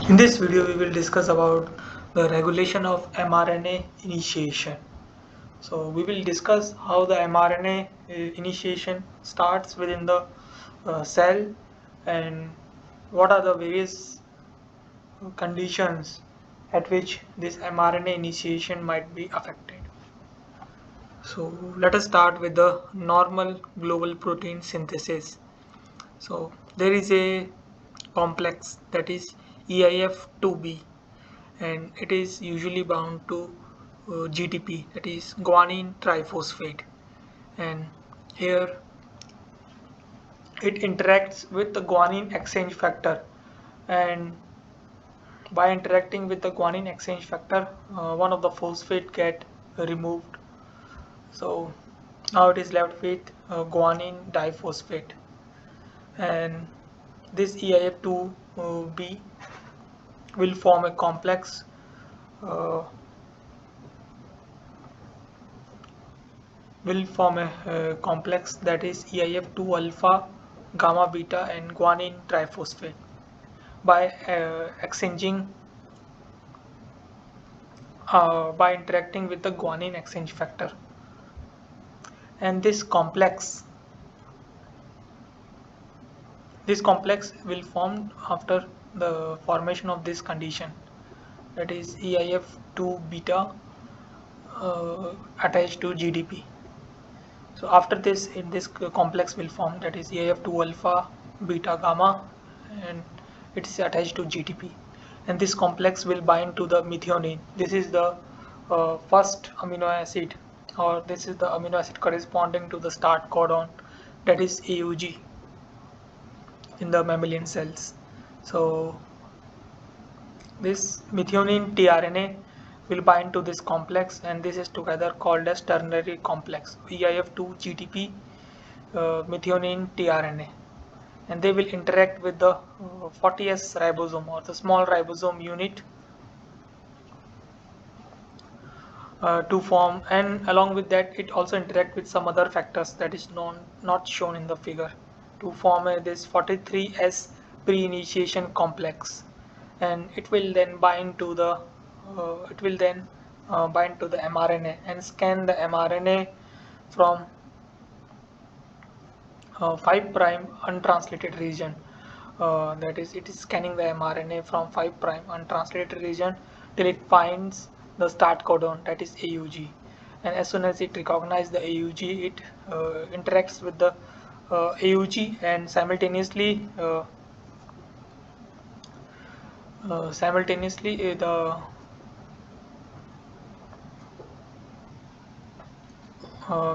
In this video, we will discuss about the regulation of mRNA initiation. So we will discuss how the mRNA initiation starts within the cell and what are the various conditions at which this mRNA initiation might be affected. So let us start with the normal global protein synthesis. So there is a complex that is EIF2B and it is usually bound to GTP, that is guanine triphosphate, and here it interacts with the guanine exchange factor, and by interacting with the guanine exchange factor one of the phosphate get removed, so now it is left with guanine diphosphate, and this EIF2B will form a complex uh, complex that is EIF2 alpha, gamma beta and guanine triphosphate by by interacting with the guanine exchange factor, and this complex will form after the formation of this condition, that is EIF2 beta attached to GDP. So after this, in this complex will form, that is EIF2 alpha, beta, gamma, and it is attached to GTP. And this complex will bind to the methionine. This is the first amino acid, or this is the amino acid corresponding to the start codon, that is AUG in the mammalian cells. So this methionine tRNA will bind to this complex, and this is together called as ternary complex EIF2 GTP methionine tRNA, and they will interact with the 40S ribosome or the small ribosome unit to form, and along with that it also interact with some other factors that is not shown in the figure to form this 43S pre-initiation complex, and it will then bind to the mRNA and scan the mRNA from 5 prime untranslated region, that is it is scanning the mRNA from 5 prime untranslated region till it finds the start codon, that is AUG, and as soon as it recognizes the AUG, it interacts with the AUG, and simultaneously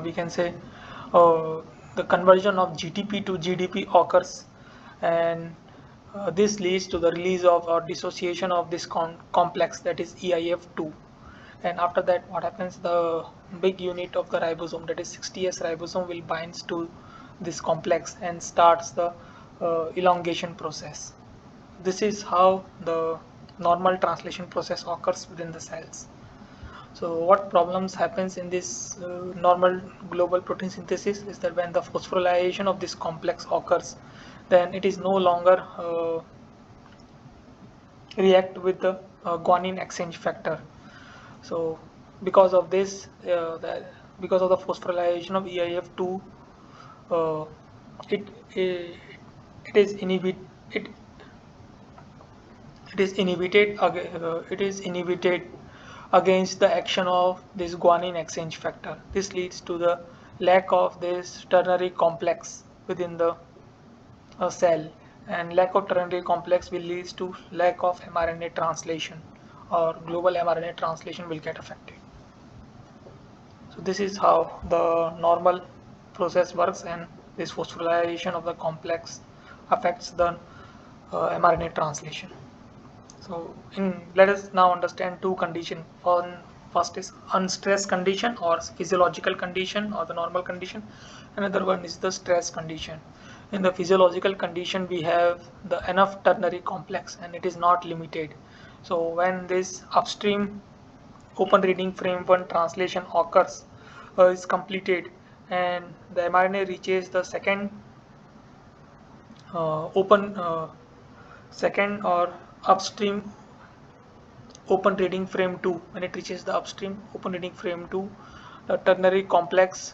we can say the conversion of GTP to GDP occurs, and this leads to the release of or dissociation of this complex, that is EIF2, and after that what happens, the big unit of the ribosome, that is 60S ribosome, will binds to this complex and starts the elongation process. This is how the normal translation process occurs within the cells. So what problems happens in this normal global protein synthesis is that when the phosphorylation of this complex occurs, then it is no longer react with the guanine exchange factor. So because of this, because of the phosphorylation of EIF2, uh, it, it it is it it is inhibited against the action of this guanine exchange factor. This leads to the lack of this ternary complex within the cell, and lack of ternary complex will lead to lack of mRNA translation, or global mRNA translation will get affected. So this is how the normal process works, and this phosphorylation of the complex affects the mRNA translation. So let us now understand two conditions. First is unstressed condition or physiological condition or the normal condition. Another one is the stress condition. In the physiological condition, we have the enough ternary complex and it is not limited. So when this upstream open reading frame 1 translation occurs, is completed, and the mRNA reaches the second open second or upstream open reading frame 2. When it reaches the upstream open reading frame 2, the ternary complex,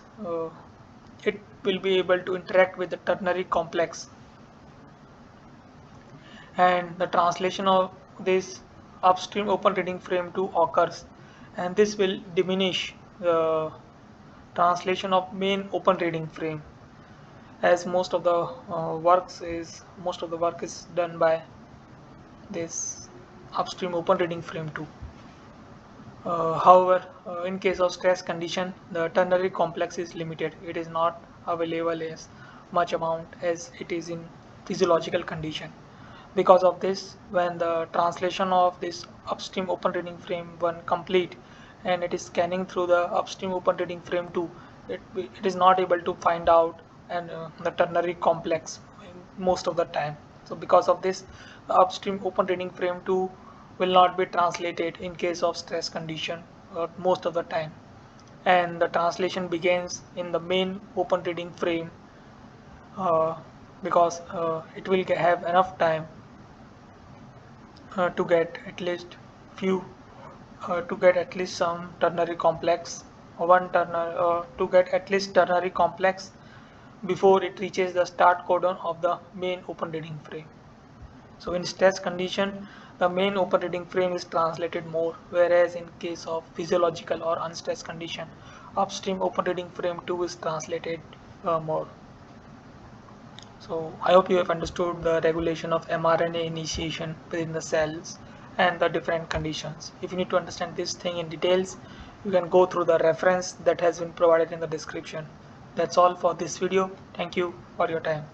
it will be able to interact with the ternary complex, and the translation of this upstream open reading frame 2 occurs, and this will diminish the translation of main open reading frame, as most of the work is done by this upstream open reading frame 2. However, in case of stress condition, the ternary complex is limited. It is not available as much amount as it is in physiological condition. Because of this, when the translation of this upstream open reading frame 1 complete, and it is scanning through the upstream open reading frame 2, it is not able to find out and the ternary complex most of the time. So because of this, the upstream open reading frame 2 will not be translated in case of stress condition most of the time, and the translation begins in the main open reading frame, uh, because it will have enough time to get at least few to get at least some ternary complex, to get at least ternary complex before it reaches the start codon of the main open reading frame. So in stress condition, the main open reading frame is translated more, whereas in case of physiological or unstressed condition, upstream open reading frame 2 is translated more. So I hope you have understood the regulation of mRNA initiation within the cells and the different conditions. If you need to understand this thing in details, you can go through the reference that has been provided in the description. That's all for this video. Thank you for your time.